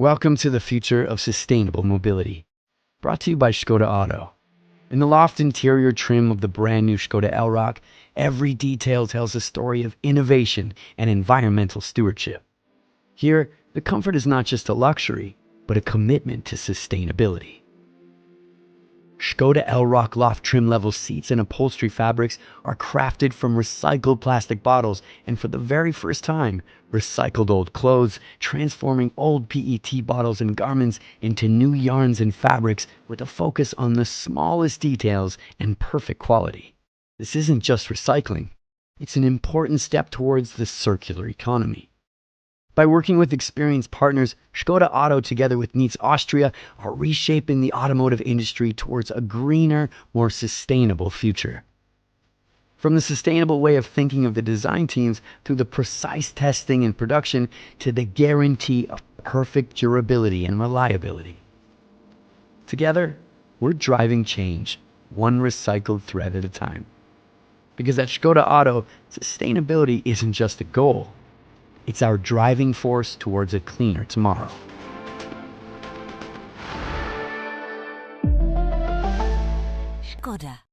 Welcome to the future of sustainable mobility. Brought to you by Škoda Auto. In the loft interior trim of the brand new Škoda Elroq, every detail tells a story of innovation and environmental stewardship. Here, the comfort is not just a luxury, but a commitment to sustainability. Škoda Elroq loft trim level seats and upholstery fabrics are crafted from recycled plastic bottles and, for the very first time, recycled old clothes, transforming old PET bottles and garments into new yarns and fabrics with a focus on the smallest details and perfect quality. This isn't just recycling, it's an important step towards the circular economy. By working with experienced partners, Škoda Auto, together with NEETS Austria, are reshaping the automotive industry towards a greener, more sustainable future. From the sustainable way of thinking of the design teams, through the precise testing and production, to the guarantee of perfect durability and reliability. Together, we're driving change, one recycled thread at a time. Because at Škoda Auto, sustainability isn't just a goal. It's our driving force towards a cleaner tomorrow. Škoda.